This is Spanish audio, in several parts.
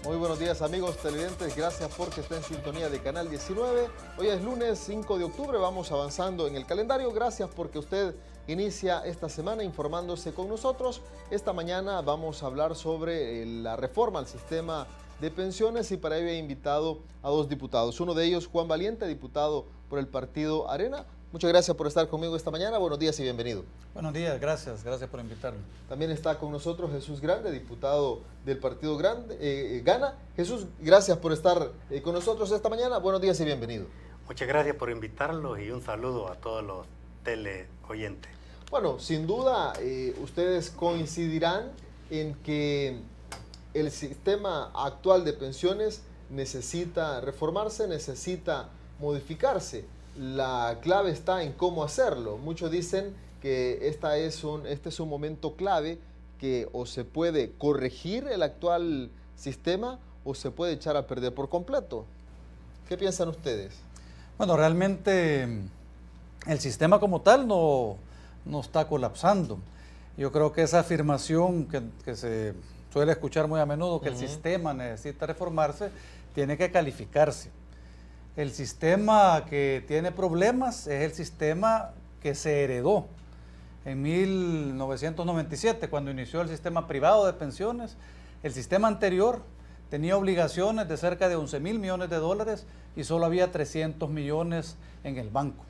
Muy buenos días amigos televidentes, gracias porque está en sintonía de Canal 19. Hoy es lunes 5 de octubre, vamos avanzando en el calendario. Gracias porque usted inicia esta semana informándose con nosotros. Esta mañana vamos a hablar sobre la reforma al sistema de pensiones y para ello he invitado a dos diputados. Uno de ellos, Juan Valiente, diputado por el partido Arena. Muchas gracias por estar conmigo esta mañana. Buenos días y bienvenido. Buenos días, gracias por invitarme. También está con nosotros Jesús Grande, diputado del partido Gana. Jesús, gracias por estar con nosotros esta mañana. Buenos días y bienvenido. Muchas gracias por invitarlos y un saludo a todos los teleoyentes. Bueno, sin duda ustedes coincidirán en que el sistema actual de pensiones necesita reformarse, necesita modificarse. La clave está en cómo hacerlo. Muchos dicen que este es un momento clave que o se puede corregir el actual sistema o se puede echar a perder por completo. ¿Qué piensan ustedes? Bueno, realmente el sistema como tal no está colapsando. Yo creo que esa afirmación que se suele escuchar muy a menudo, que el sistema necesita reformarse, tiene que calificarse. El sistema que tiene problemas es el sistema que se heredó en 1997, cuando inició el sistema privado de pensiones. El sistema anterior tenía obligaciones de cerca de 11,000 millones de dólares y solo había 300 millones en el banco.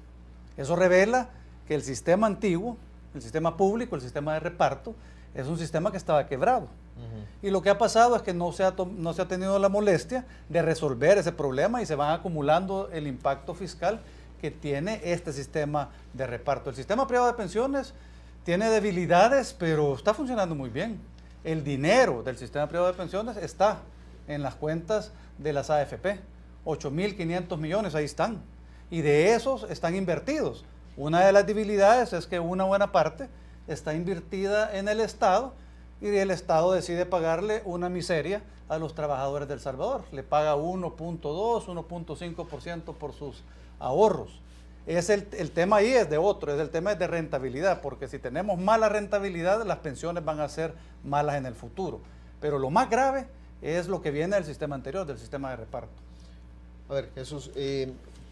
Eso revela que el sistema antiguo, el sistema público, el sistema de reparto, es un sistema que estaba quebrado. Y lo que ha pasado es que no se ha tenido la molestia de resolver ese problema y se van acumulando el impacto fiscal que tiene este sistema de reparto. El sistema privado de pensiones tiene debilidades, pero está funcionando muy bien. El dinero del sistema privado de pensiones está en las cuentas de las AFP. 8.500 millones, ahí están. Y de esos están invertidos. Una de las debilidades es que una buena parte está invertida en el Estado y el Estado decide pagarle una miseria a los trabajadores de El Salvador. Le paga 1.2, 1.5% por sus ahorros. El tema ahí es de otro, el tema es de rentabilidad, porque si tenemos mala rentabilidad, las pensiones van a ser malas en el futuro. Pero lo más grave es lo que viene del sistema anterior, del sistema de reparto. A ver, Jesús,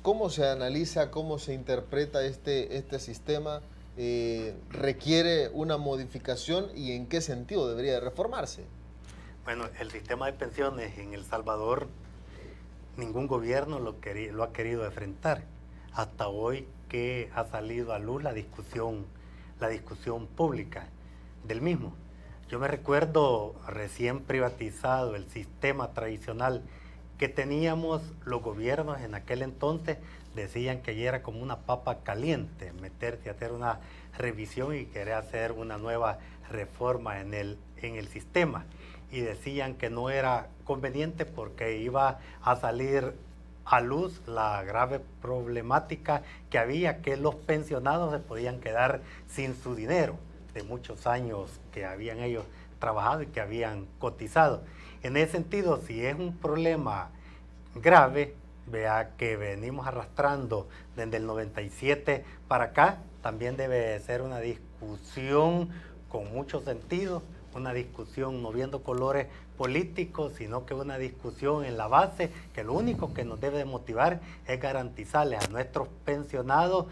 ¿cómo se analiza, cómo se interpreta este sistema? ¿Requiere una modificación y en qué sentido debería de reformarse? Bueno, el sistema de pensiones en El Salvador, ningún gobierno lo ha querido enfrentar. Hasta hoy que ha salido a luz la discusión pública del mismo. Yo me recuerdo recién privatizado el sistema tradicional que teníamos, los gobiernos en aquel entonces decían que ya era como una papa caliente, meterse a hacer una revisión y querer hacer una nueva reforma en el sistema. Y decían que no era conveniente porque iba a salir a luz la grave problemática que había, que los pensionados se podían quedar sin su dinero de muchos años que habían ellos trabajado y que habían cotizado. En ese sentido, si es un problema grave, vea que venimos arrastrando desde el 97 para acá, también debe ser una discusión con mucho sentido, una discusión no viendo colores políticos, sino que una discusión en la base, que lo único que nos debe de motivar es garantizarles a nuestros pensionados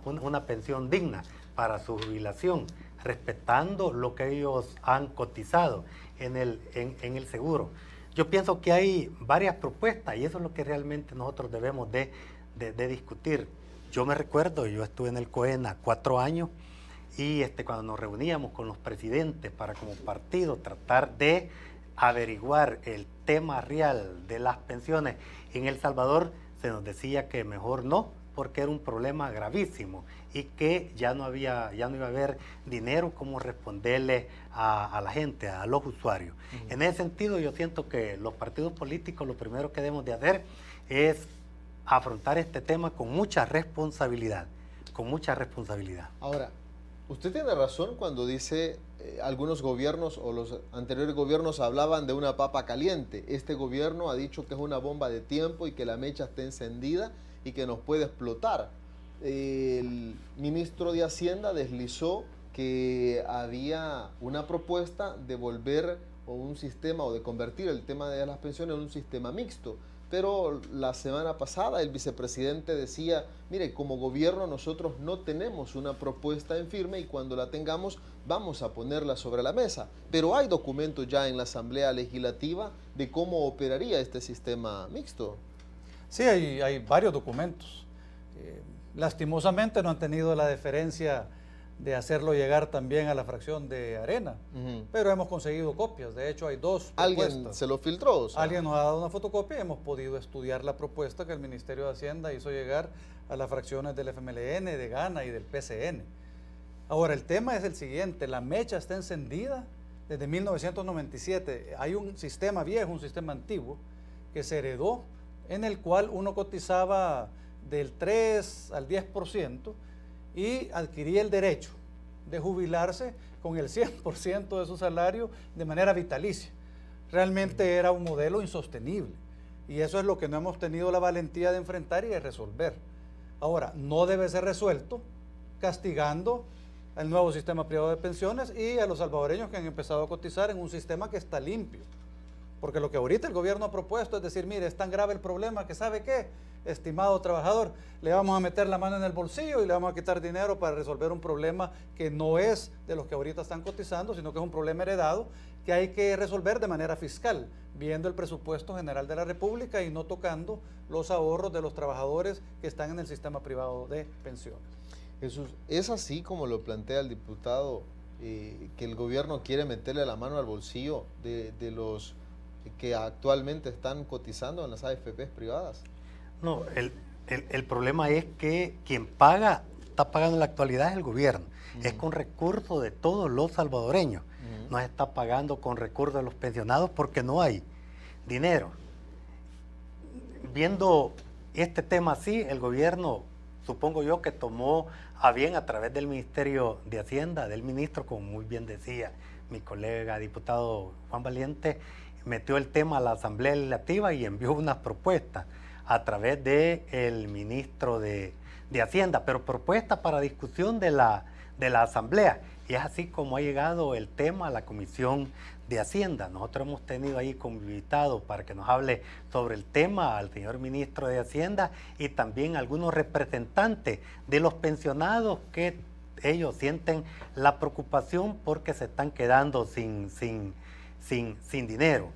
una pensión digna para su jubilación, respetando lo que ellos han cotizado en el seguro. Yo pienso que hay varias propuestas y eso es lo que realmente nosotros debemos de discutir. Yo me recuerdo, yo estuve en el COENA 4 años y cuando nos reuníamos con los presidentes para como partido tratar de averiguar el tema real de las pensiones en El Salvador, se nos decía que mejor no, porque era un problema gravísimo y que ya no iba a haber dinero como responderle a la gente, a los usuarios. En ese sentido, yo siento que los partidos políticos lo primero que debemos de hacer es afrontar este tema con mucha responsabilidad, Ahora, usted tiene razón cuando dice algunos gobiernos o los anteriores gobiernos hablaban de una papa caliente. Este gobierno ha dicho que es una bomba de tiempo y que la mecha está encendida y que nos puede explotar. El ministro de Hacienda deslizó que había una propuesta de volver o un sistema, o de convertir el tema de las pensiones en un sistema mixto. Pero la semana pasada el vicepresidente decía, mire, como gobierno nosotros no tenemos una propuesta en firme y cuando la tengamos vamos a ponerla sobre la mesa. Pero hay documentos ya en la Asamblea Legislativa de cómo operaría este sistema mixto. Sí, hay varios documentos. Lastimosamente no han tenido la deferencia de hacerlo llegar también a la fracción de Arena, pero hemos conseguido copias. De hecho, hay 2 propuestas. ¿Alguien se lo filtró? O sea, Alguien nos ha dado una fotocopia y hemos podido estudiar la propuesta que el Ministerio de Hacienda hizo llegar a las fracciones del FMLN, de Gana y del PCN. Ahora, el tema es el siguiente: la mecha está encendida desde 1997. Hay un sistema viejo, un sistema antiguo, que se heredó, en el cual uno cotizaba del 3 al 10% y adquiría el derecho de jubilarse con el 100% de su salario de manera vitalicia. Realmente era un modelo insostenible y eso es lo que no hemos tenido la valentía de enfrentar y de resolver. Ahora, no debe ser resuelto castigando al nuevo sistema privado de pensiones y a los salvadoreños que han empezado a cotizar en un sistema que está limpio. Porque lo que ahorita el gobierno ha propuesto es decir, mire, es tan grave el problema que ¿sabe qué? Estimado trabajador, le vamos a meter la mano en el bolsillo y le vamos a quitar dinero para resolver un problema que no es de los que ahorita están cotizando, sino que es un problema heredado que hay que resolver de manera fiscal, viendo el presupuesto general de la República y no tocando los ahorros de los trabajadores que están en el sistema privado de pensiones. Jesús, ¿es así como lo plantea el diputado, que el gobierno quiere meterle la mano al bolsillo de los que actualmente están cotizando en las AFPs privadas? No, el problema es que quien está pagando en la actualidad es el gobierno. Es con recursos de todos los salvadoreños. No se está pagando con recursos de los pensionados porque no hay dinero. Viendo este tema así, el gobierno, supongo yo, que tomó a bien a través del Ministerio de Hacienda, del ministro, como muy bien decía mi colega diputado Juan Valiente, metió el tema a la Asamblea Legislativa y envió unas propuestas a través del ministro de Hacienda, pero propuestas para discusión de la Asamblea. Y es así como ha llegado el tema a la Comisión de Hacienda. Nosotros hemos tenido ahí como invitado para que nos hable sobre el tema al señor ministro de Hacienda y también algunos representantes de los pensionados que ellos sienten la preocupación porque se están quedando sin dinero.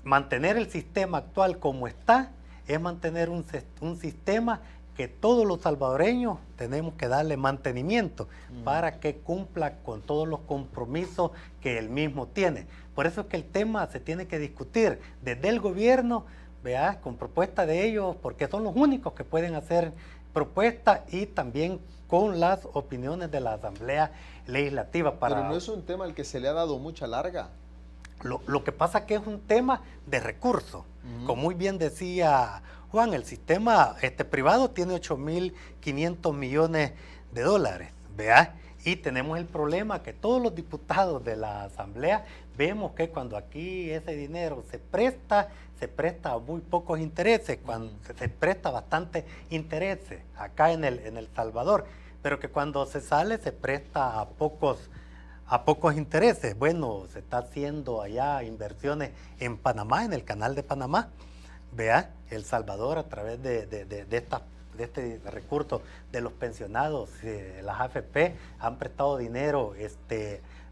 Mantener el sistema actual como está es mantener un sistema que todos los salvadoreños tenemos que darle mantenimiento para que cumpla con todos los compromisos que él mismo tiene. Por eso es que el tema se tiene que discutir desde el gobierno, ¿vea? Con propuesta de ellos, porque son los únicos que pueden hacer propuestas y también con las opiniones de la Asamblea Legislativa. Pero no es un tema al que se le ha dado mucha larga. Lo que pasa es que es un tema de recursos. Como muy bien decía Juan, el sistema privado tiene 8.500 millones de dólares, ¿vea? Y tenemos el problema que todos los diputados de la Asamblea vemos que cuando aquí ese dinero se presta a muy pocos intereses, cuando se presta bastante intereses acá en El Salvador, pero que cuando se sale se presta a pocos intereses. Bueno, se está haciendo allá inversiones en Panamá, en el canal de Panamá. Vea, El Salvador a través de este recurso de los pensionados, las AFP han prestado dinero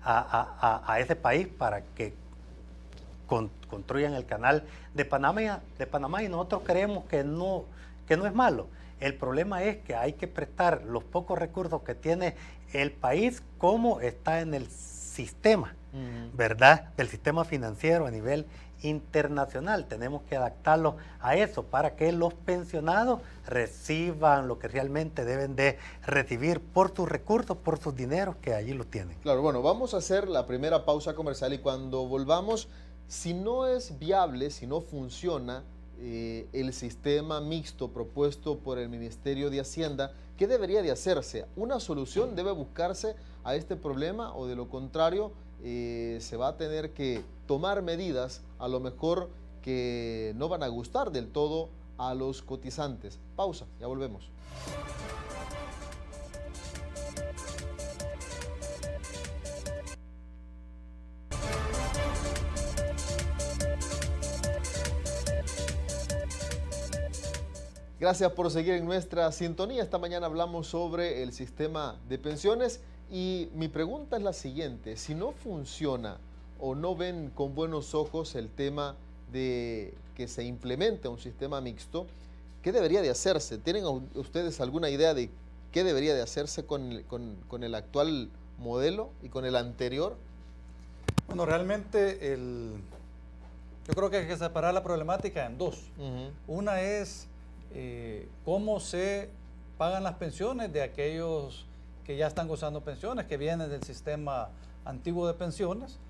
a ese país para que construyan el canal de Panamá y nosotros creemos que no es malo. El problema es que hay que prestar los pocos recursos que tiene el país como está en el sistema, ¿verdad? Del sistema financiero a nivel internacional. Tenemos que adaptarlo a eso para que los pensionados reciban lo que realmente deben de recibir por sus recursos, por sus dineros que allí lo tienen. Claro, bueno, vamos a hacer la primera pausa comercial y cuando volvamos, si no es viable, si no funciona el sistema mixto propuesto por el Ministerio de Hacienda, ¿qué debería de hacerse? ¿Una solución debe buscarse a este problema o de lo contrario se va a tener que tomar medidas a lo mejor que no van a gustar del todo a los cotizantes? Pausa, ya volvemos. Gracias por seguir en nuestra sintonía. Esta mañana hablamos sobre el sistema de pensiones y mi pregunta es la siguiente. Si no funciona o no ven con buenos ojos el tema de que se implemente un sistema mixto, ¿qué debería de hacerse? ¿Tienen ustedes alguna idea de qué debería de hacerse con el actual modelo y con el anterior? Bueno, realmente yo creo que hay que separar la problemática en dos. Una es cómo se pagan las pensiones de aquellos que ya están gozando pensiones, que vienen del sistema antiguo de pensiones,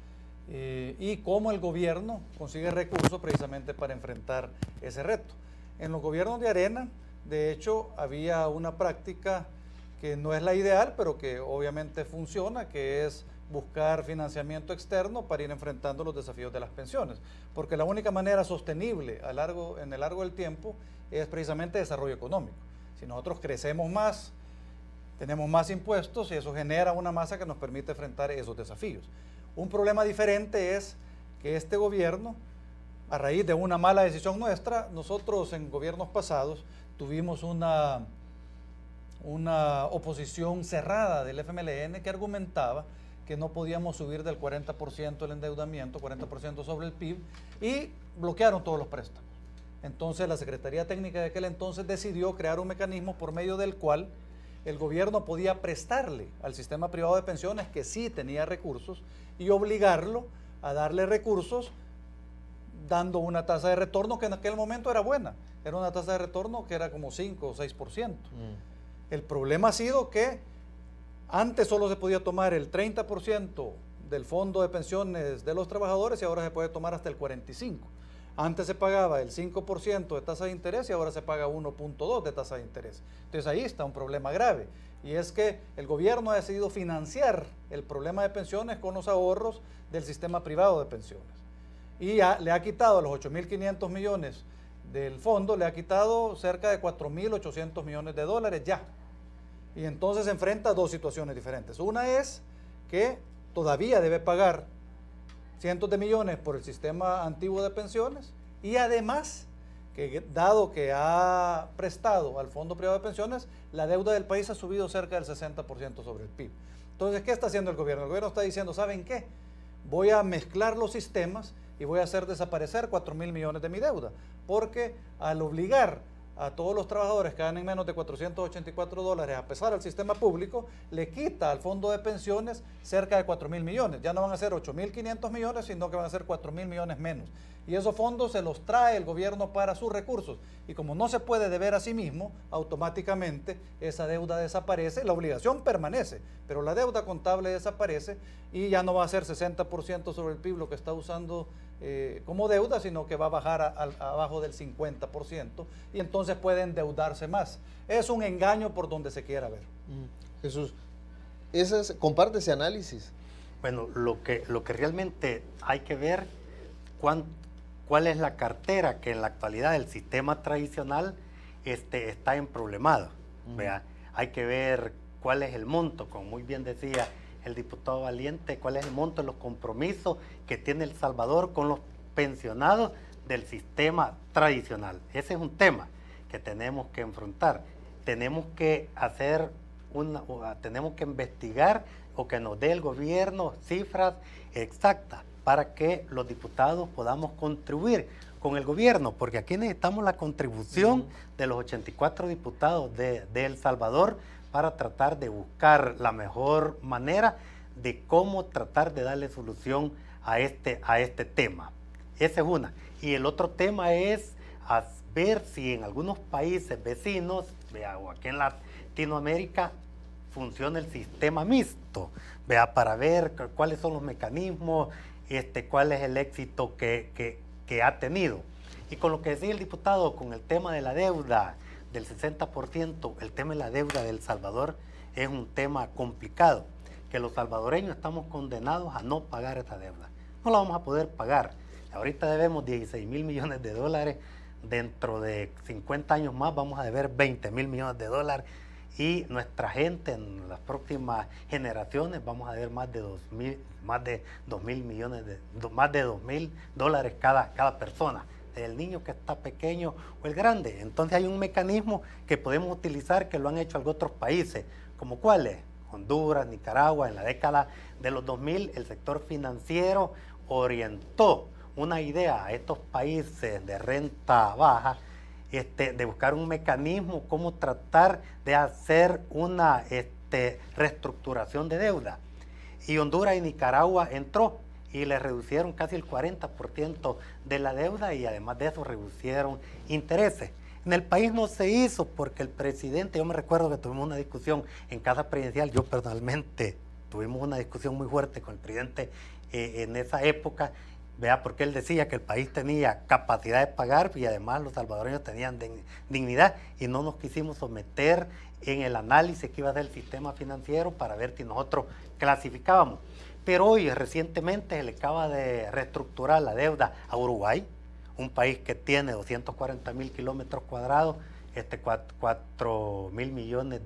y cómo el gobierno consigue recursos precisamente para enfrentar ese reto. En los gobiernos de Arena, de hecho, había una práctica que no es la ideal, pero que obviamente funciona, que es buscar financiamiento externo para ir enfrentando los desafíos de las pensiones, porque la única manera sostenible en el largo del tiempo es precisamente desarrollo económico. Si nosotros crecemos más, tenemos más impuestos y eso genera una masa que nos permite enfrentar esos desafíos. Un problema diferente es que este gobierno, a raíz de una mala decisión nuestra, nosotros en gobiernos pasados tuvimos una oposición cerrada del FMLN que argumentaba que no podíamos subir del 40% el endeudamiento, 40% sobre el PIB, y bloquearon todos los préstamos. Entonces la Secretaría Técnica de aquel entonces decidió crear un mecanismo por medio del cual el gobierno podía prestarle al sistema privado de pensiones, que sí tenía recursos, y obligarlo a darle recursos dando una tasa de retorno que en aquel momento era buena. Era una tasa de retorno que era como 5 o 6%. El problema ha sido que antes solo se podía tomar el 30% del fondo de pensiones de los trabajadores y ahora se puede tomar hasta el 45%. Antes se pagaba el 5% de tasa de interés y ahora se paga 1.2% de tasa de interés. Entonces ahí está un problema grave. Y es que el gobierno ha decidido financiar el problema de pensiones con los ahorros del sistema privado de pensiones. Y le ha quitado a los 8.500 millones del fondo, le ha quitado cerca de 4.800 millones de dólares ya. Y entonces se enfrenta a dos situaciones diferentes. Una es que todavía debe pagar cientos de millones por el sistema antiguo de pensiones y además que dado que ha prestado al Fondo Privado de Pensiones, la deuda del país ha subido cerca del 60% sobre el PIB. Entonces, ¿qué está haciendo el gobierno? El gobierno está diciendo, ¿saben qué? Voy a mezclar los sistemas y voy a hacer desaparecer 4.000 millones de mi deuda, porque al obligar a todos los trabajadores que ganen menos de $484 a pesar al sistema público, le quita al fondo de pensiones cerca de 4.000 millones. Ya no van a ser 8.500 millones, sino que van a ser 4.000 millones menos. Y esos fondos se los trae el gobierno para sus recursos. Y como no se puede deber a sí mismo, automáticamente esa deuda desaparece, la obligación permanece, pero la deuda contable desaparece y ya no va a ser 60% sobre el PIB lo que está usando como deuda, sino que va a bajar abajo del 50% y entonces puede endeudarse más. Es un engaño por donde se quiera ver. Jesús, comparte ese análisis. Bueno, lo que realmente hay que ver cuál es la cartera que en la actualidad el sistema tradicional está emproblemado. Vea, hay que ver cuál es el monto, como muy bien decía el diputado Valiente, cuál es el monto de los compromisos que tiene El Salvador con los pensionados del sistema tradicional. Ese es un tema que tenemos que enfrentar. Tenemos que tenemos que investigar o que nos dé el gobierno cifras exactas para que los diputados podamos contribuir con el gobierno, porque aquí necesitamos la contribución de los 84 diputados de El Salvador para tratar de buscar la mejor manera de cómo tratar de darle solución a este tema. Esa es una. Y el otro tema es ver si en algunos países vecinos, o aquí en Latinoamérica, funciona el sistema mixto, para ver cuáles son los mecanismos, cuál es el éxito que ha tenido. Y con lo que decía el diputado, con el tema de la deuda del 60%, el tema de la deuda de El Salvador es un tema complicado, que los salvadoreños estamos condenados a no pagar esa deuda. No la vamos a poder pagar. Ahorita debemos 16.000 millones de dólares, dentro de 50 años más vamos a deber 20.000 millones de dólares y nuestra gente en las próximas generaciones vamos a deber más de 2.000 millones más de $2.000 cada persona. el niño que está pequeño o el grande. Entonces hay un mecanismo que podemos utilizar que lo han hecho algunos otros países, como cuáles, Honduras, Nicaragua. En la década de los 2000 el sector financiero orientó una idea a estos países de renta baja, de buscar un mecanismo cómo tratar de hacer una reestructuración de deuda. Y Honduras y Nicaragua entró y le reducieron casi el 40% de la deuda y además de eso reducieron intereses. En el país no se hizo porque el presidente, yo me recuerdo que tuvimos una discusión en Casa Presidencial, yo personalmente tuvimos una discusión muy fuerte con el presidente en esa época, vea, porque él decía que el país tenía capacidad de pagar y además los salvadoreños tenían dignidad y no nos quisimos someter en el análisis que iba a hacer el sistema financiero para ver si nosotros clasificábamos. Pero hoy recientemente se le acaba de reestructurar la deuda a Uruguay, un país que tiene 240.000 kilómetros cuadrados, 4 millones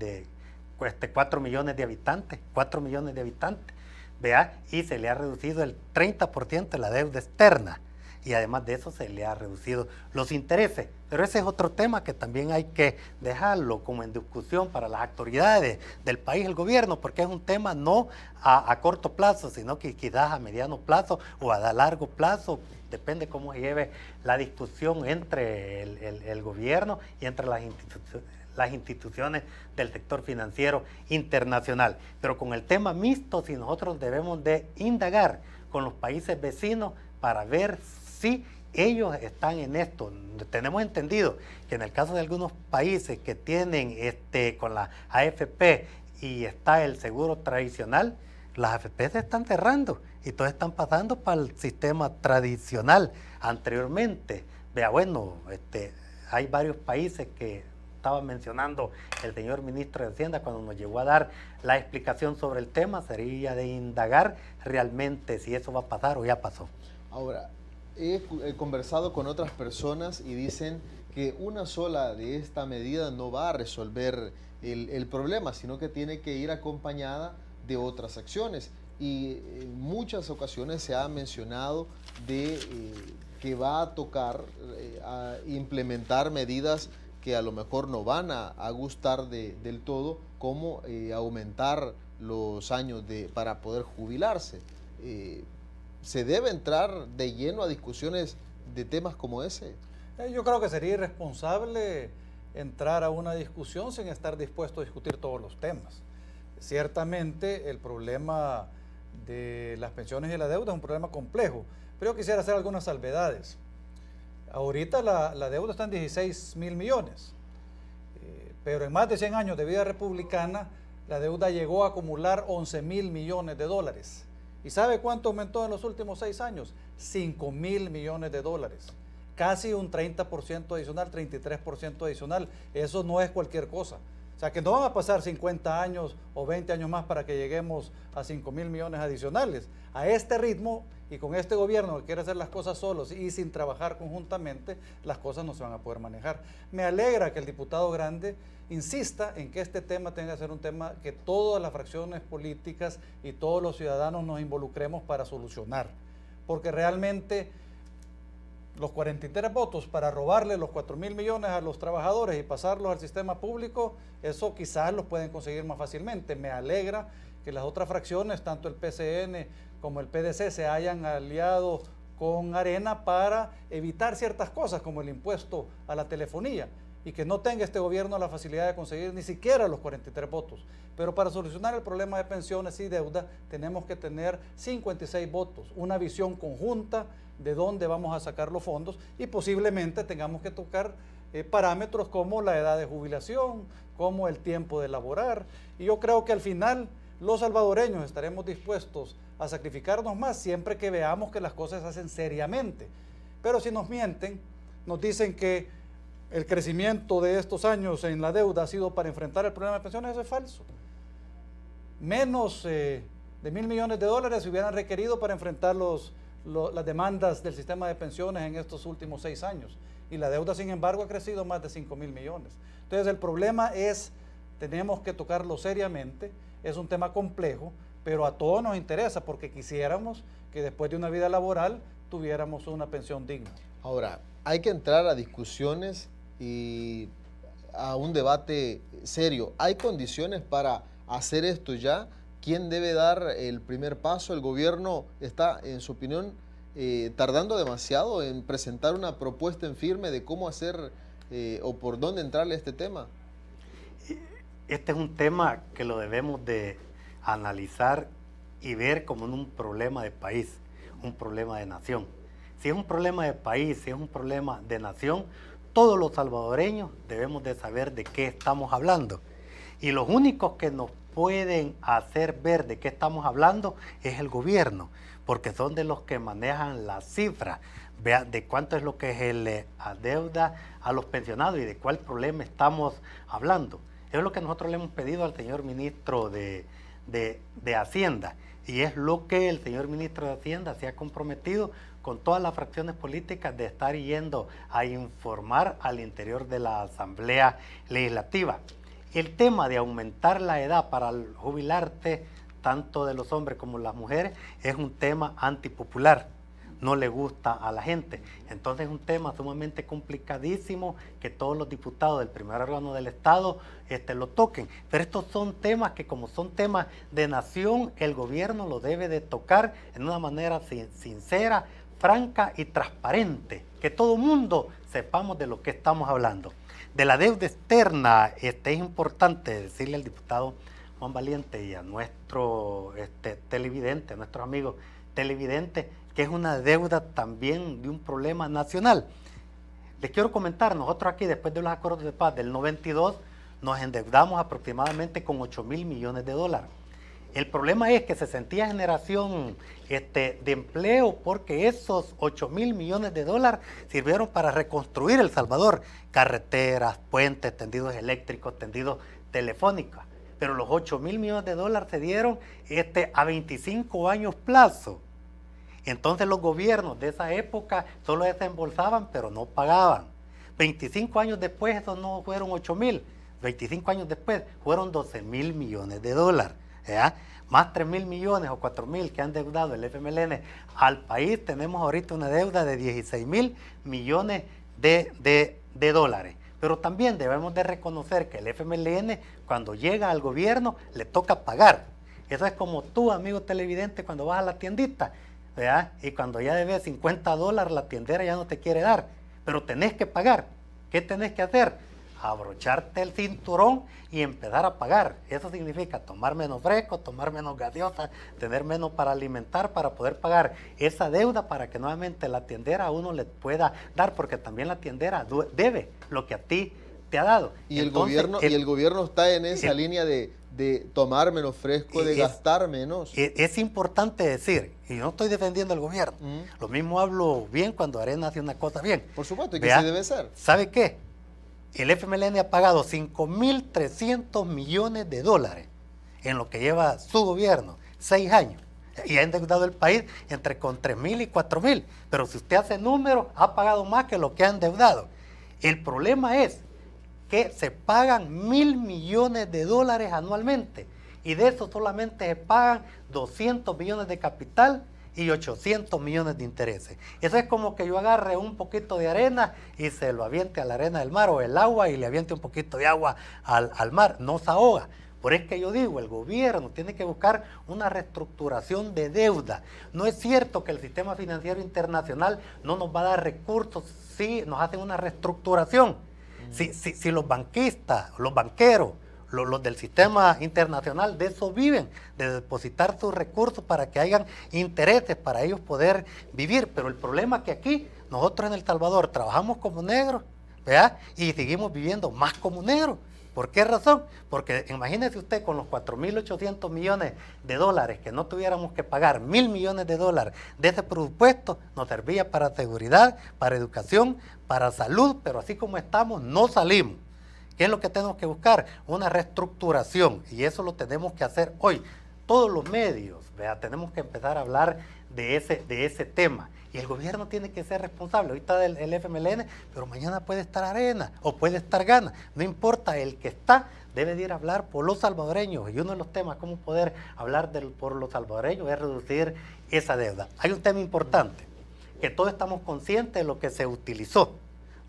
de habitantes, 4 millones de habitantes, vea, y se le ha reducido el 30% de la deuda externa. Y además de eso se le ha reducido los intereses. Pero ese es otro tema que también hay que dejarlo como en discusión para las autoridades del país, el gobierno, porque es un tema no a corto plazo, sino que quizás a mediano plazo o a largo plazo, depende cómo se lleve la discusión entre el gobierno y entre las instituciones del sector financiero internacional. Pero con el tema mixto, si nosotros debemos de indagar con los países vecinos para ver si ellos están en esto. Tenemos entendido que en el caso de algunos países que tienen con la AFP y está el seguro tradicional, las AFP se están cerrando y todos están pasando para el sistema tradicional. Anteriormente, vea, bueno, hay varios países que estaba mencionando el señor ministro de Hacienda cuando nos llegó a dar la explicación sobre el tema, sería de indagar realmente si eso va a pasar o ya pasó. Ahora, he conversado con otras personas y dicen que una sola de esta medida no va a resolver el problema, sino que tiene que ir acompañada de otras acciones. Y en muchas ocasiones se ha mencionado de que va a tocar a implementar medidas que a lo mejor no van a gustar del todo, como aumentar los años para poder jubilarse. ¿Se debe entrar de lleno a discusiones de temas como ese? Yo creo que sería irresponsable entrar a una discusión sin estar dispuesto a discutir todos los temas. Ciertamente el problema de las pensiones y la deuda es un problema complejo, pero yo quisiera hacer algunas salvedades. Ahorita la deuda está en 16.000 millones, pero en más de 100 años de vida republicana la deuda llegó a acumular 11.000 millones de dólares. ¿Y sabe cuánto aumentó en los últimos 6 años? 5.000 millones de dólares. Casi un 30% adicional, 33% adicional. Eso no es cualquier cosa. O sea que no van a pasar 50 años o 20 años más para que lleguemos a 5.000 millones adicionales. A este ritmo y con este gobierno que quiere hacer las cosas solos y sin trabajar conjuntamente, las cosas no se van a poder manejar. Me alegra que el diputado Grande insista en que este tema tenga que ser un tema que todas las fracciones políticas y todos los ciudadanos nos involucremos para solucionar. Porque realmente los 43 votos para robarle los 4.000 millones a los trabajadores y pasarlos al sistema público, eso quizás los pueden conseguir más fácilmente. Me alegra que las otras fracciones, tanto el PCN como el PDC, se hayan aliado con Arena para evitar ciertas cosas como el impuesto a la telefonía y que no tenga este gobierno la facilidad de conseguir ni siquiera los 43 votos. Pero para solucionar el problema de pensiones y deuda tenemos que tener 56 votos, una visión conjunta de dónde vamos a sacar los fondos y posiblemente tengamos que tocar parámetros como la edad de jubilación, como el tiempo de laborar. Y yo creo que al final los salvadoreños estaremos dispuestos a sacrificarnos más siempre que veamos que las cosas se hacen seriamente. Pero si nos mienten, nos dicen que el crecimiento de estos años en la deuda ha sido para enfrentar el problema de pensiones, eso es falso. Menos de 1.000 millones de dólares se hubieran requerido para enfrentar las demandas del sistema de pensiones en estos últimos 6 años. Y la deuda, sin embargo, ha crecido más de 5.000 millones. Entonces, el problema es, tenemos que tocarlo seriamente, es un tema complejo, pero a todos nos interesa porque quisiéramos que después de una vida laboral tuviéramos una pensión digna. Ahora, hay que entrar a discusiones y a un debate serio. ¿Hay condiciones para hacer esto ya? ¿Quién debe dar el primer paso? ¿El gobierno está, en su opinión, tardando demasiado en presentar una propuesta en firme de cómo hacer o por dónde entrarle a este tema? Este es un tema que lo debemos de analizar y ver como un problema de país, un problema de nación. Si es un problema de país, si es un problema de nación, todos los salvadoreños debemos de saber de qué estamos hablando. Y los únicos que nos pueden hacer ver de qué estamos hablando es el gobierno, porque son de los que manejan las cifras, vea de cuánto es lo que se le adeuda a los pensionados y de cuál problema estamos hablando. Eso es lo que nosotros le hemos pedido al señor ministro de Hacienda, y es lo que el señor ministro de Hacienda se ha comprometido con todas las fracciones políticas de estar yendo a informar al interior de la Asamblea Legislativa. El tema de aumentar la edad para jubilarte, tanto de los hombres como las mujeres, es un tema antipopular, no le gusta a la gente. Entonces es un tema sumamente complicadísimo que todos los diputados del primer órgano del Estado lo toquen. Pero estos son temas que, como son temas de nación, el gobierno lo debe de tocar en una manera sincera, franca y transparente, que todo mundo sepamos de lo que estamos hablando. De la deuda externa, es importante decirle al diputado Juan Valiente y a nuestro televidente, a nuestros amigos televidentes, que es una deuda también de un problema nacional. Les quiero comentar, nosotros aquí, después de los acuerdos de paz del 92, nos endeudamos aproximadamente con 8.000 millones de dólares. El problema es que se sentía generación de empleo porque esos 8.000 millones de dólares sirvieron para reconstruir El Salvador, carreteras, puentes, tendidos eléctricos, tendidos telefónicos. Pero los 8.000 millones de dólares se dieron a 25 años plazo. Entonces los gobiernos de esa época solo desembolsaban, pero no pagaban. 25 años después, esos no fueron 8.000, 25 años después fueron 12.000 millones de dólares. ¿Ya? Más 3.000 millones o 4.000 que han deudado el FMLN al país, tenemos ahorita una deuda de 16.000 millones de dólares. Pero también debemos de reconocer que el FMLN, cuando llega al gobierno, le toca pagar. Eso es como tú, amigo televidente, cuando vas a la tiendita, ¿verdad? Y cuando ya debes $50, la tiendera ya no te quiere dar, pero tenés que pagar. ¿Qué tenés que hacer? Abrocharte el cinturón y empezar a pagar. Eso significa tomar menos fresco, tomar menos gaseosa, tener menos para alimentar, para poder pagar esa deuda, para que nuevamente la tiendera a uno le pueda dar, porque también la tiendera debe lo que a ti te ha dado. Y entonces, el gobierno está en esa línea de tomar menos fresco, de gastar menos. Es importante decir, y no estoy defendiendo al gobierno, lo mismo hablo bien cuando Arena hace una cosa bien. Por supuesto, y que sí debe ser. ¿Sabe qué? El FMLN ha pagado 5.300 millones de dólares en lo que lleva su gobierno, 6 años. Y ha endeudado el país entre con 3.000 y 4.000. Pero si usted hace números, ha pagado más que lo que ha endeudado. El problema es que se pagan 1.000 millones de dólares anualmente. Y de eso solamente se pagan 200 millones de capital y 800 millones de intereses. Eso es como que yo agarre un poquito de arena y se lo aviente a la arena del mar, o el agua, y le aviente un poquito de agua al mar. No se ahoga. Por eso es que yo digo, el gobierno tiene que buscar una reestructuración de deuda. No es cierto que el sistema financiero internacional no nos va a dar recursos si nos hacen una reestructuración. Si los banquistas, los banqueros, los del sistema internacional de eso viven, de depositar sus recursos para que hayan intereses para ellos poder vivir. Pero el problema es que aquí nosotros en El Salvador trabajamos como negros, ¿verdad? Y seguimos viviendo más como negros. ¿Por qué razón? Porque imagínese usted, con los 4.800 millones de dólares que no tuviéramos que pagar, 1.000 millones de dólares de ese presupuesto nos servía para seguridad, para educación, para salud, pero así como estamos no salimos. ¿Qué es lo que tenemos que buscar? Una reestructuración, y eso lo tenemos que hacer hoy. Todos los medios, ¿verdad? Tenemos que empezar a hablar de ese tema. Y el gobierno tiene que ser responsable. Ahorita el FMLN, pero mañana puede estar Arena o puede estar Gana. No importa, el que está debe de ir a hablar por los salvadoreños. Y uno de los temas, cómo poder hablar por los salvadoreños, es reducir esa deuda. Hay un tema importante, que todos estamos conscientes de lo que se utilizó.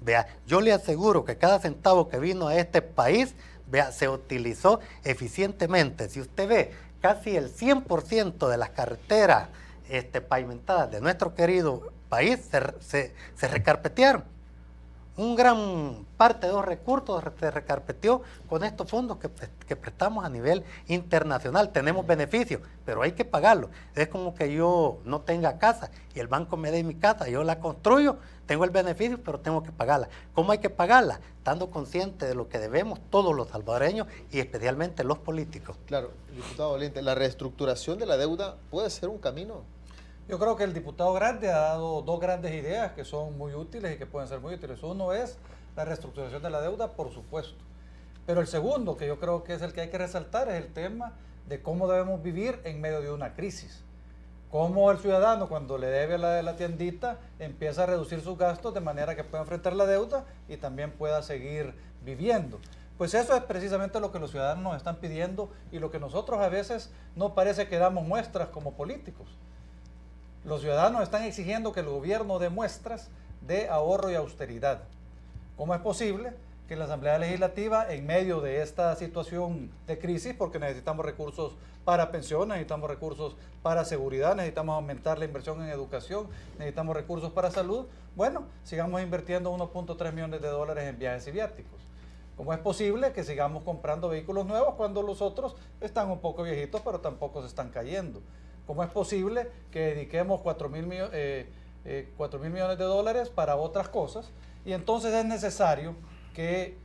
Vea, yo le aseguro que cada centavo que vino a este país, vea, se utilizó eficientemente. Si usted ve, casi el 100% de las carreteras pavimentadas de nuestro querido país se recarpetearon. Un gran parte de los recursos se recarpeteó con estos fondos que prestamos a nivel internacional. Tenemos beneficios, pero hay que pagarlo. Es como que yo no tenga casa y el banco me dé mi casa, yo la construyo, tengo el beneficio, pero tengo que pagarla. ¿Cómo hay que pagarla? Estando consciente de lo que debemos todos los salvadoreños y especialmente los políticos. Claro, diputado Valiente, la reestructuración de la deuda puede ser un camino. Yo creo que el diputado Grande ha dado dos grandes ideas que son muy útiles y que pueden ser muy útiles. Uno es la reestructuración de la deuda, por supuesto. Pero el segundo, que yo creo que es el que hay que resaltar, es el tema de cómo debemos vivir en medio de una crisis. Cómo el ciudadano, cuando le debe la tiendita, empieza a reducir sus gastos de manera que pueda enfrentar la deuda y también pueda seguir viviendo. Pues eso es precisamente lo que los ciudadanos nos están pidiendo y lo que nosotros a veces no parece que damos muestras como políticos. Los ciudadanos están exigiendo que el gobierno dé muestras de ahorro y austeridad. ¿Cómo es posible que la Asamblea Legislativa, en medio de esta situación de crisis, porque necesitamos recursos para pensiones, necesitamos recursos para seguridad, necesitamos aumentar la inversión en educación, necesitamos recursos para salud, bueno, sigamos invirtiendo 1.3 millones de dólares en viajes y viáticos? ¿Cómo es posible que sigamos comprando vehículos nuevos cuando los otros están un poco viejitos, pero tampoco se están cayendo? ¿Cómo es posible que dediquemos 4 mil millones de dólares para otras cosas? Y entonces es necesario que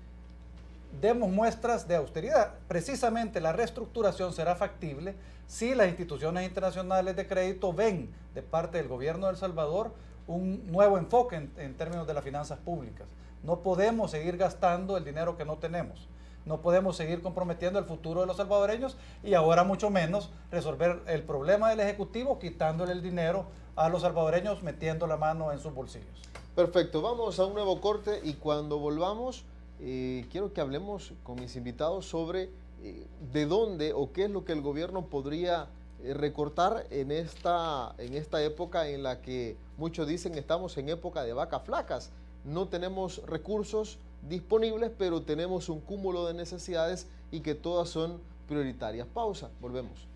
demos muestras de austeridad. Precisamente la reestructuración será factible si las instituciones internacionales de crédito ven de parte del gobierno de El Salvador un nuevo enfoque en términos de las finanzas públicas. No podemos seguir gastando el dinero que no tenemos. No podemos seguir comprometiendo el futuro de los salvadoreños y ahora mucho menos resolver el problema del Ejecutivo quitándole el dinero a los salvadoreños metiendo la mano en sus bolsillos. Perfecto, vamos a un nuevo corte y cuando volvamos quiero que hablemos con mis invitados sobre de dónde o qué es lo que el gobierno podría recortar en esta época en la que muchos dicen estamos en época de vacas flacas. No tenemos recursos disponibles, pero tenemos un cúmulo de necesidades y que todas son prioritarias. Pausa, volvemos.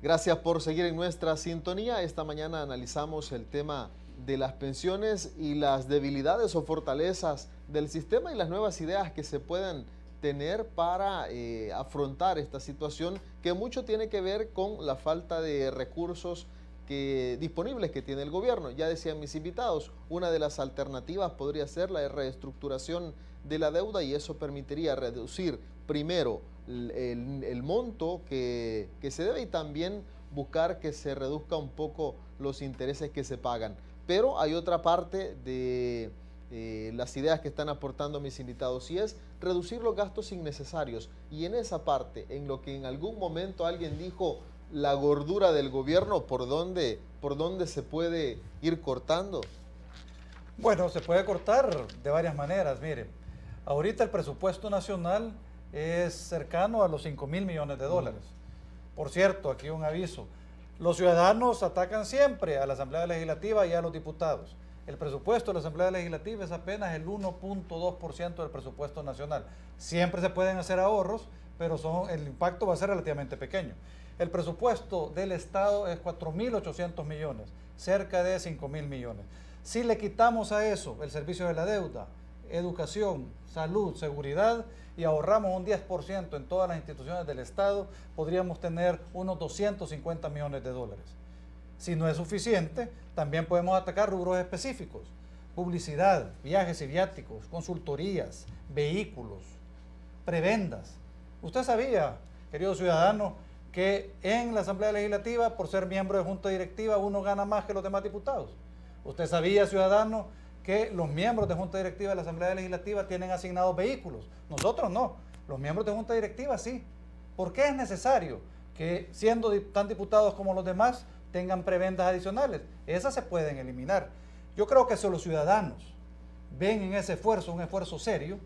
Gracias por seguir en nuestra sintonía. Esta mañana analizamos el tema de las pensiones y las debilidades o fortalezas del sistema y las nuevas ideas que se puedan tener para afrontar esta situación que mucho tiene que ver con la falta de recursos disponibles que tiene el gobierno. Ya decían mis invitados, una de las alternativas podría ser la reestructuración de la deuda y eso permitiría reducir primero el monto que se debe y también buscar que se reduzca un poco los intereses que se pagan. Pero hay otra parte de las ideas que están aportando mis invitados y es reducir los gastos innecesarios. Y en esa parte, en lo que en algún momento alguien dijo la gordura del gobierno, ¿por dónde se puede ir cortando? Bueno, se puede cortar de varias maneras. Mire, ahorita el presupuesto nacional es cercano a los 5 mil millones de dólares. Por cierto, aquí un aviso. Los ciudadanos atacan siempre a la Asamblea Legislativa y a los diputados. El presupuesto de la Asamblea Legislativa es apenas el 1.2% del presupuesto nacional. Siempre se pueden hacer ahorros, pero el impacto va a ser relativamente pequeño. El presupuesto del Estado es 4.800 millones, cerca de 5.000 millones. Si le quitamos a eso el servicio de la deuda, educación, salud, seguridad y ahorramos un 10% en todas las instituciones del Estado, podríamos tener unos 250 millones de dólares. Si no es suficiente, también podemos atacar rubros específicos: publicidad, viajes y viáticos, consultorías, vehículos, prebendas. Usted sabía, querido ciudadano, que en la Asamblea Legislativa, por ser miembro de Junta Directiva, uno gana más que los demás diputados. Usted sabía, ciudadano, que los miembros de Junta Directiva de la Asamblea Legislativa tienen asignados vehículos. Nosotros no, los miembros de Junta Directiva sí. ¿Por qué es necesario que, siendo tan diputados como los demás, tengan prebendas adicionales. Esas se pueden eliminar. Yo creo que si los ciudadanos ven en ese esfuerzo un esfuerzo serio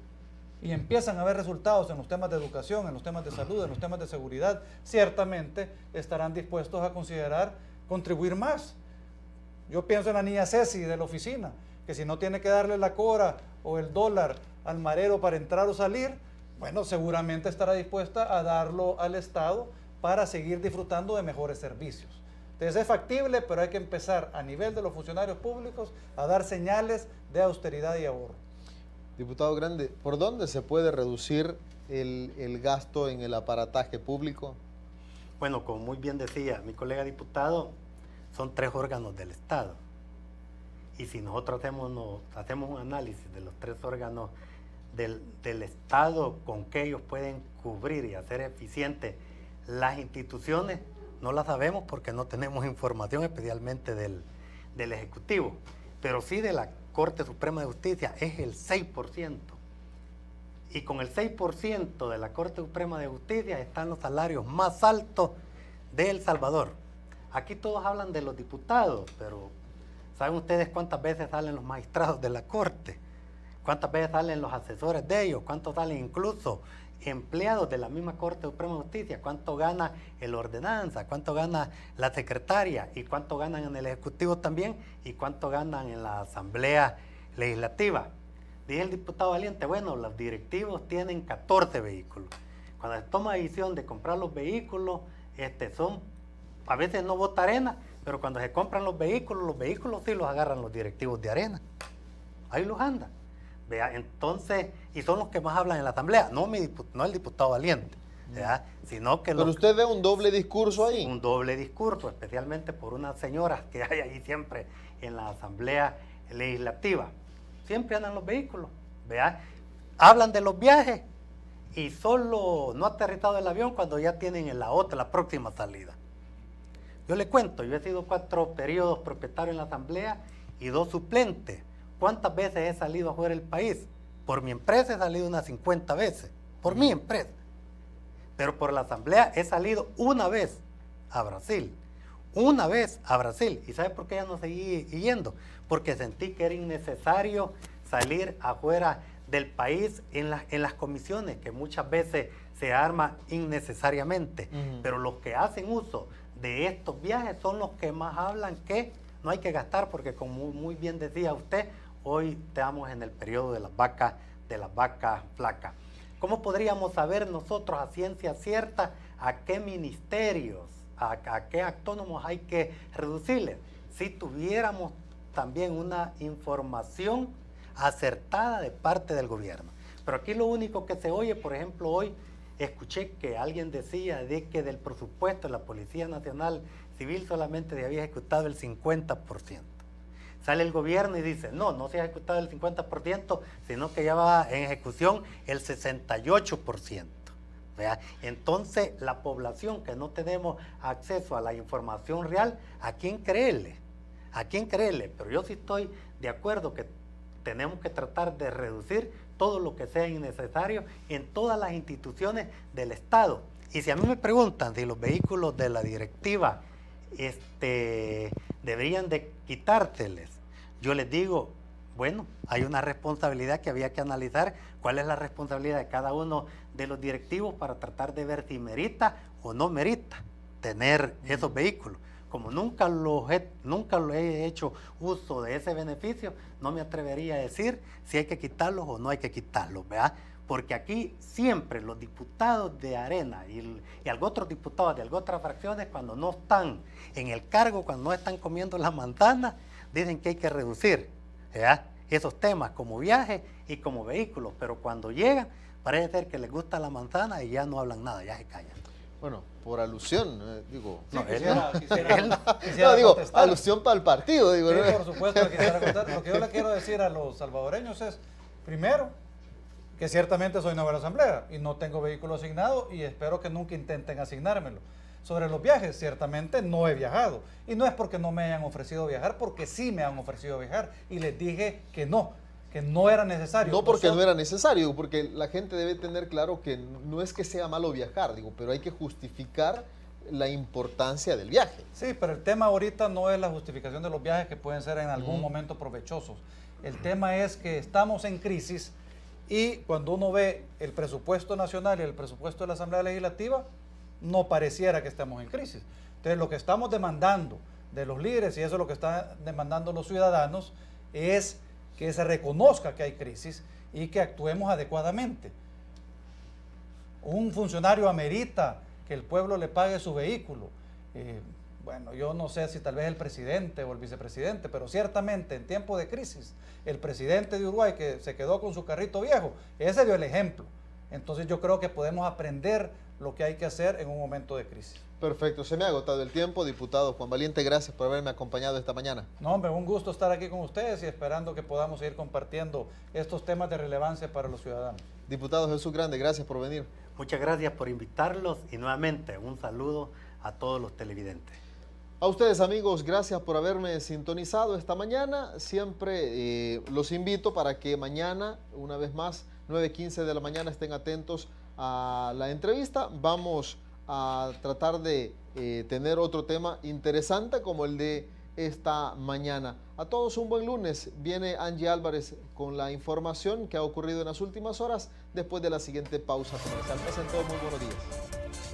y empiezan a ver resultados en los temas de educación, en los temas de salud, en los temas de seguridad, ciertamente estarán dispuestos a considerar contribuir más. Yo pienso en la niña Ceci de la oficina, que si no tiene que darle la cora o el dólar al marero para entrar o salir, bueno, seguramente estará dispuesta a darlo al Estado para seguir disfrutando de mejores servicios. Entonces es factible, pero hay que empezar a nivel de los funcionarios públicos a dar señales de austeridad y ahorro. Diputado Grande, ¿por dónde se puede reducir el gasto en el aparataje público? Bueno, como muy bien decía mi colega diputado, son 3 órganos del Estado. Y si nosotros hacemos un análisis de los 3 órganos del Estado, con que ellos pueden cubrir y hacer eficientes las instituciones, no las sabemos porque no tenemos información, especialmente del Ejecutivo. Pero sí de la Corte Suprema de Justicia es el 6%. Y con el 6% de la Corte Suprema de Justicia están los salarios más altos de El Salvador. Aquí todos hablan de los diputados, pero ¿saben ustedes cuántas veces salen los magistrados de la Corte? ¿Cuántas veces salen los asesores de ellos? ¿Cuántos salen incluso empleados de la misma Corte Suprema de Justicia? ¿Cuánto gana el ordenanza? ¿Cuánto gana la secretaria? ¿Y cuánto ganan en el Ejecutivo también? ¿Y cuánto ganan en la Asamblea Legislativa? Dije el diputado Valiente, bueno, los directivos tienen 14 vehículos. Cuando se toma la decisión de comprar los vehículos, a veces no vota Arena, pero cuando se compran los vehículos sí los agarran los directivos de Arena. Ahí los andan. Vea, entonces, y son los que más hablan en la Asamblea, no el diputado Valiente, ¿verdad? Sino que pero usted ve un doble discurso ahí. Un doble discurso, especialmente por unas señoras que hay ahí siempre en la Asamblea Legislativa. Siempre andan los vehículos, ¿verdad? Hablan de los viajes y solo no ha aterrizado el avión cuando ya tienen la próxima salida. Yo le cuento, yo he sido 4 periodos propietario en la Asamblea y 2 suplentes. ¿Cuántas veces he salido afuera del país? Por mi empresa he salido unas 50 veces, por mi empresa. Pero por la Asamblea he salido una vez a Brasil. Una vez a Brasil. ¿Y sabe por qué ya no seguí yendo? Porque sentí que era innecesario salir afuera del país en las comisiones, que muchas veces se arma innecesariamente. Pero los que hacen uso de estos viajes son los que más hablan que no hay que gastar, porque como muy bien decía usted, hoy estamos en el periodo de las vacas flacas. ¿Cómo podríamos saber nosotros a ciencia cierta a qué ministerios, a qué autónomos hay que reducirles? Si tuviéramos también una información acertada de parte del gobierno. Pero aquí lo único que se oye, por ejemplo, hoy escuché que alguien decía de que del presupuesto de la Policía Nacional Civil solamente se había ejecutado el 50%. Sale el gobierno y dice, no se ha ejecutado el 50%, sino que ya va en ejecución el 68%. ¿Verdad? Entonces, la población que no tenemos acceso a la información real, ¿a quién creerle? ¿A quién creerle? Pero yo sí estoy de acuerdo que tenemos que tratar de reducir todo lo que sea innecesario en todas las instituciones del Estado. Y si a mí me preguntan si los vehículos de la directiva deberían de quitárseles, yo les digo, bueno, hay una responsabilidad que había que analizar, cuál es la responsabilidad de cada uno de los directivos para tratar de ver si merita o no merita tener esos vehículos. Como nunca lo he hecho uso de ese beneficio, no me atrevería a decir si hay que quitarlos o no hay que quitarlos, ¿verdad? Porque aquí siempre los diputados de Arena y algunos otros diputados de algunas otras fracciones, cuando no están en el cargo, cuando no están comiendo la manzana, dicen que hay que reducir, ¿verdad?, esos temas como viajes y como vehículos, pero cuando llegan parece ser que les gusta la manzana y ya no hablan nada, ya se callan. Bueno, por alusión, digo. Sí, digo, alusión para el partido, digo. Sí, por supuesto, quisiera contar. Lo que yo le quiero decir a los salvadoreños es, primero, que ciertamente soy nuevo en la Asamblea y no tengo vehículo asignado y espero que nunca intenten asignármelo. Sobre los viajes, ciertamente no he viajado. Y no es porque no me hayan ofrecido viajar, porque sí me han ofrecido viajar. Y les dije que no era necesario. No porque no era necesario, porque la gente debe tener claro que no es que sea malo viajar, digo, pero hay que justificar la importancia del viaje. Sí, pero el tema ahorita no es la justificación de los viajes que pueden ser en algún momento provechosos. El tema es que estamos en crisis y cuando uno ve el presupuesto nacional y el presupuesto de la Asamblea Legislativa, no pareciera que estamos en crisis. Entonces, lo que estamos demandando de los líderes, y eso es lo que están demandando los ciudadanos, es que se reconozca que hay crisis y que actuemos adecuadamente. Un funcionario amerita que el pueblo le pague su vehículo. Bueno, yo no sé si tal vez el presidente o el vicepresidente, pero ciertamente en tiempo de crisis, el presidente de Uruguay que se quedó con su carrito viejo, ese dio el ejemplo. Entonces yo creo que podemos aprender lo que hay que hacer en un momento de crisis. Perfecto, se me ha agotado el tiempo. Diputado Juan Valiente, gracias por haberme acompañado esta mañana. No, hombre, un gusto estar aquí con ustedes y esperando que podamos seguir compartiendo estos temas de relevancia para los ciudadanos. Diputado Jesús Grande, gracias por venir. Muchas gracias por invitarlos y nuevamente un saludo a todos los televidentes. A ustedes, amigos, gracias por haberme sintonizado esta mañana. Siempre los invito para que mañana, una vez más, 9:15 de la mañana, estén atentos a la entrevista. Vamos a tratar de tener otro tema interesante como el de esta mañana. A todos un buen lunes. Viene Angie Álvarez con la información que ha ocurrido en las últimas horas después de la siguiente pausa comercial. Pasen todos muy buenos días.